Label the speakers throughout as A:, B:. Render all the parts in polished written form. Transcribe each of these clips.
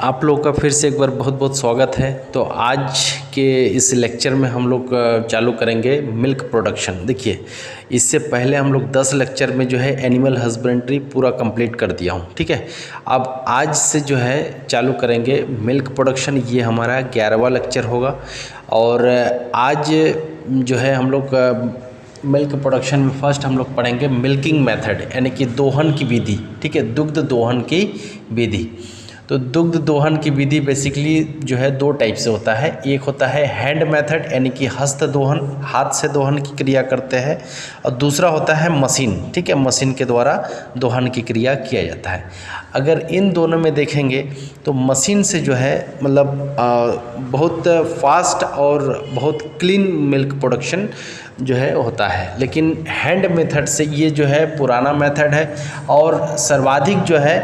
A: आप लोग का फिर से एक बार बहुत बहुत स्वागत है। तो आज के इस लेक्चर में हम लोग चालू करेंगे मिल्क प्रोडक्शन। देखिए, इससे पहले हम लोग 10 लेक्चर में जो है एनिमल हस्बेंड्री पूरा कंप्लीट कर दिया हूँ, ठीक है। अब आज से जो है चालू करेंगे मिल्क प्रोडक्शन। ये हमारा 11वां लेक्चर होगा और आज जो है हम लोग मिल्क प्रोडक्शन में फर्स्ट हम लोग पढ़ेंगे मिल्किंग मेथड, यानी कि दोहन की विधि, ठीक है, दुग्ध दोहन की विधि। तो दुग्ध दोहन की विधि बेसिकली जो है दो टाइप से होता है। एक होता है हैंड मेथड, यानी कि हस्त दोहन, हाथ से दोहन की क्रिया करते हैं, और दूसरा होता है मशीन, ठीक है, मशीन के द्वारा दोहन की क्रिया किया जाता है। अगर इन दोनों में देखेंगे तो मशीन से जो है मतलब बहुत फास्ट और बहुत क्लीन मिल्क प्रोडक्शन जो है होता है, लेकिन हैंड मेथड से ये जो है पुराना मेथड है और सर्वाधिक जो है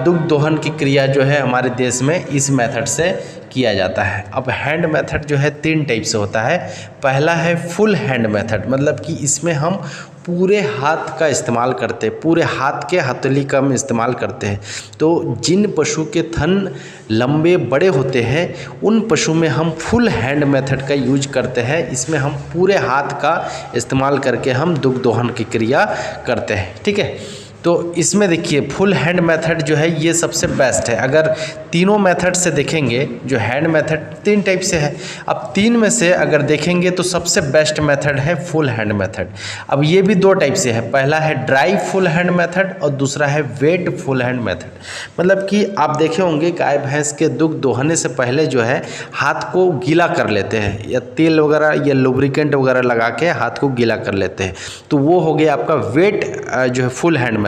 A: दुग्ध दोहन की क्रिया जो है हमारे देश में इस मेथड से किया जाता है। अब हैंड मेथड जो है 3 टाइप से होता है। पहला है फुल हैंड मेथड, मतलब कि इसमें हम पूरे हाथ का इस्तेमाल करते हैं, पूरे हाथ के हथेली का हम इस्तेमाल करते हैं। तो जिन पशु के थन लंबे बड़े होते हैं उन पशु में हम फुल हैंड मेथड का यूज करते हैं। इसमें हम पूरे हाथ का इस्तेमाल करके हम दुग्ध दोहन की क्रिया करते हैं, ठीक है। तो इसमें देखिए फुल हैंड मेथड जो है ये सबसे बेस्ट है। अगर तीनों मेथड से देखेंगे, जो हैंड मेथड 3 टाइप से है, अब 3 में से अगर देखेंगे तो सबसे बेस्ट मेथड है फुल हैंड मेथड। अब ये भी 2 टाइप से है, पहला है ड्राई फुल हैंड मेथड और दूसरा है वेट फुल हैंड मेथड। मतलब कि आप देखे होंगे गाय भैंस के दुग्ध दोहने से पहले जो है हाथ को गीला कर लेते हैं, या तेल वगैरह या लुब्रिकेंट वगैरह लगा के हाथ को गीला कर लेते हैं, तो वो हो गया आपका वेट जो है फुल हैंड मेथड।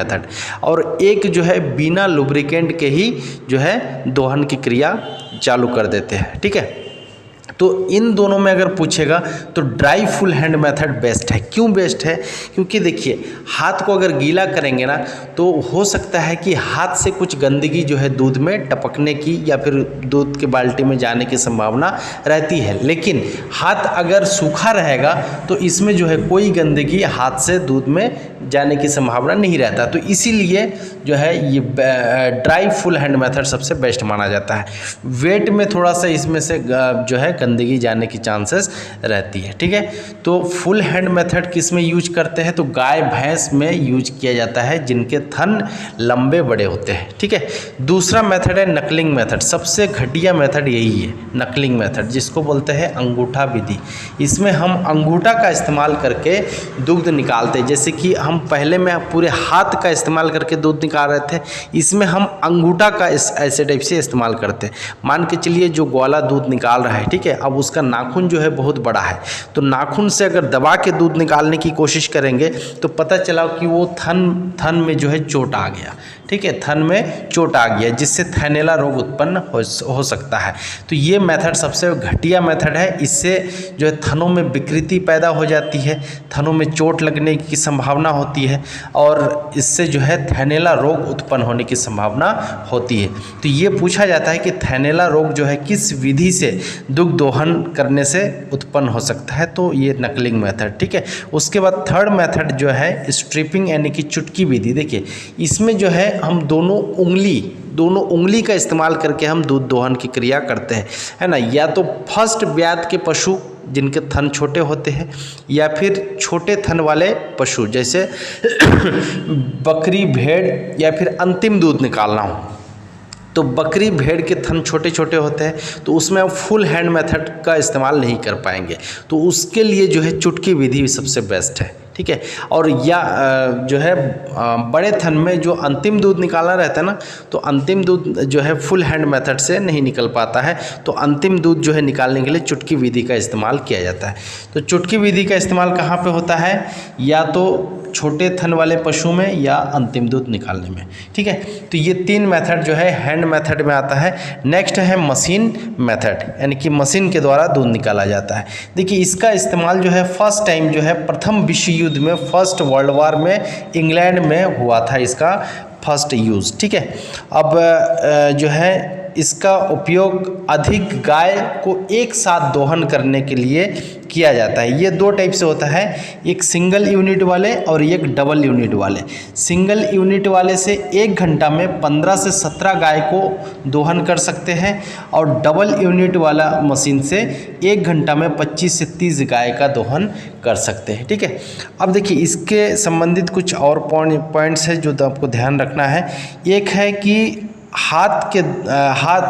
A: और एक जो है बिना लुब्रिकेंट के ही जो है दोहन की क्रिया चालू कर देते हैं, ठीक है। तो इन दोनों में अगर पूछेगा तो dry full hand method best है। क्यों बेस्ट है? क्योंकि देखिए हाथ को अगर गीला करेंगे ना तो हो सकता है कि हाथ से कुछ गंदगी जो है दूध में टपकने की या फिर दूध के बाल्टी में जाने की संभावना रहती है, लेकिन हाथ अगर सूखा रहेगा तो इसमें जो है कोई गंदगी हाथ से दूध में जाने की संभावना नहीं रहता। तो इसीलिए जो है ये ड्राई फुल हैंड मेथड सबसे बेस्ट माना जाता है। वेट में थोड़ा सा इसमें से जो है गंदगी जाने की चांसेस रहती है, ठीक है। तो फुल हैंड मेथड किस में यूज करते हैं? तो गाय भैंस में यूज किया जाता है जिनके थन लंबे बड़े होते हैं, ठीक है। दूसरा मेथड है नकलिंग मेथड। सबसे घटिया मेथड यही है, नकलिंग मेथड, जिसको बोलते हैं अंगूठा विधि। इसमें हम अंगूठा का इस्तेमाल करके दुग्ध निकालते हैं। जैसे कि हम पहले में पूरे हाथ का इस्तेमाल करके दूध निकाल रहे थे, इसमें हम अंगूठा का ऐसे टाइप से इस्तेमाल करते हैं। मान के चलिए जो ग्वाला दूध निकाल रहा है, ठीक है, अब उसका नाखून जो है बहुत बड़ा है, तो नाखून से अगर दबा के दूध निकालने की कोशिश करेंगे तो पता चला कि वो थन में जो है चोट आ गया, ठीक है, थन में चोट आ गया, जिससे थैलेला रोग उत्पन्न हो सकता है। तो ये मेथड सबसे घटिया मेथड है। इससे जो है थनों में विकृति पैदा हो जाती है, थनों में चोट लगने की संभावना होती है और इससे जो है थैलेला रोग उत्पन्न होने की संभावना होती है। तो ये पूछा जाता है कि थैलेला रोग जो है किस विधि से दुग्ध दोहन करने से उत्पन्न हो सकता है, तो ये नकलिंग मेथड, ठीक है। उसके बाद थर्ड मेथड जो है स्ट्रिपिंग, यानी कि चुटकी विधि। देखिए इसमें जो है हम दोनों उंगली का इस्तेमाल करके हम दूध दोहन की क्रिया करते हैं, है ना। या तो फर्स्ट ब्यात के पशु जिनके थन छोटे होते हैं, या फिर छोटे थन वाले पशु जैसे बकरी, भेड़, या फिर अंतिम दूध निकालना हो तो बकरी भेड़ के थन छोटे छोटे होते हैं, तो उसमें हम फुल हैंड मेथड का इस्तेमाल नहीं कर पाएंगे, तो उसके लिए जो है चुटकी विधि सबसे बेस्ट है, ठीक है। और या जो है बड़े थन में जो अंतिम दूध निकालना रहता है ना, तो अंतिम दूध जो है फुल हैंड मेथड से नहीं निकल पाता है, तो अंतिम दूध जो है निकालने के लिए चुटकी विधि का इस्तेमाल किया जाता है। तो चुटकी विधि का इस्तेमाल कहाँ पे होता है? या तो छोटे थन वाले पशु में या अंतिम दूध निकालने में, ठीक है। तो ये 3 मेथड जो है हैंड मेथड में आता है। नेक्स्ट है मशीन मेथड, यानी कि मशीन के द्वारा दूध निकाला जाता है। देखिए इसका इस्तेमाल जो है फर्स्ट टाइम जो है प्रथम विश्व युद्ध में, फर्स्ट वर्ल्ड वॉर में इंग्लैंड में हुआ था इसका फर्स्ट यूज़, ठीक है। अब जो है इसका उपयोग अधिक गाय को एक साथ दोहन करने के लिए किया जाता है। ये दो टाइप से होता है, एक सिंगल यूनिट वाले और एक डबल यूनिट वाले। सिंगल यूनिट वाले से 1 घंटा में 15 से 17 गाय को दोहन कर सकते हैं और डबल यूनिट वाला मशीन से 1 घंटा में 25 से 30 गाय का दोहन कर सकते हैं। ठीक है, अब देखिए इसके संबंधित कुछ और पॉइंट्स है जो आपको ध्यान रखना है। एक है कि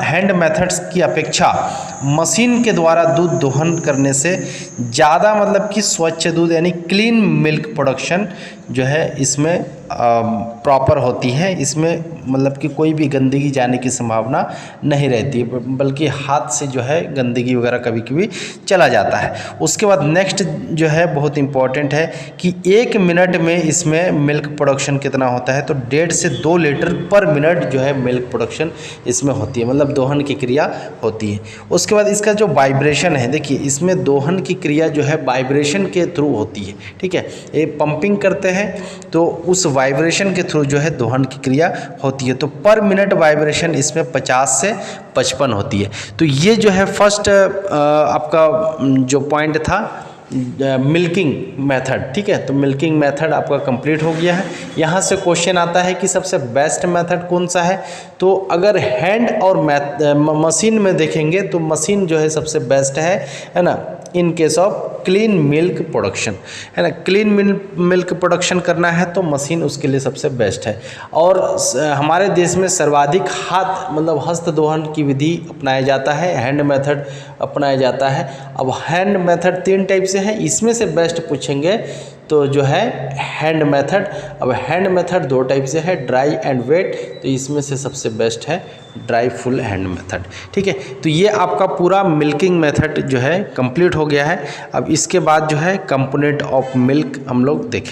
A: हैंड मेथड्स की अपेक्षा मशीन के द्वारा दूध दोहन करने से ज़्यादा मतलब कि स्वच्छ दूध यानी क्लीन मिल्क प्रोडक्शन जो है इसमें प्रॉपर होती है। इसमें मतलब कि कोई भी गंदगी जाने की संभावना नहीं रहती, बल्कि हाथ से जो है गंदगी वगैरह कभी कभी चला जाता है। उसके बाद नेक्स्ट जो है बहुत इम्पॉर्टेंट है कि 1 मिनट में इसमें मिल्क प्रोडक्शन कितना होता है, तो 1.5 से 2 लीटर पर मिनट जो है मिल्क प्रोडक्शन इसमें होती है, मतलब दोहन की क्रिया होती है। उसके बाद इसका जो वाइब्रेशन है, देखिए इसमें दोहन की क्रिया जो है वाइब्रेशन के थ्रू होती है। ठीक है, ये पंपिंग करते हैं तो उस वाइब्रेशन के थ्रू जो है दोहन की क्रिया होती है। तो पर मिनट वाइब्रेशन इसमें 50 से 55 होती है। तो ये जो है फर्स्ट आपका जो पॉइंट था मिल्किंग मेथड। ठीक है, तो मिल्किंग मेथड आपका कंप्लीट हो गया है। यहाँ से क्वेश्चन आता है कि सबसे बेस्ट मेथड कौन सा है, तो अगर हैंड और मशीन में देखेंगे तो मशीन जो है सबसे बेस्ट है ना, in case of clean milk production, है ना। क्लीन मिल्क प्रोडक्शन करना है तो मशीन उसके लिए सबसे बेस्ट है। और हमारे देश में सर्वाधिक हस्त दोहन की विधि अपनाया जाता है, हैंड मेथड अपनाया जाता है। अब हैंड मेथड 3 टाइप से है, इसमें से बेस्ट पूछेंगे तो जो है हैंड मेथड। अब हैंड मेथड 2 टाइप से है, ड्राई एंड वेट, तो इसमें से सबसे बेस्ट है ड्राई फुल हैंड मेथड। ठीक है, तो ये आपका पूरा मिल्किंग मेथड जो है कंप्लीट हो गया है। अब इसके बाद जो है कंपोनेंट ऑफ मिल्क हम लोग देखें।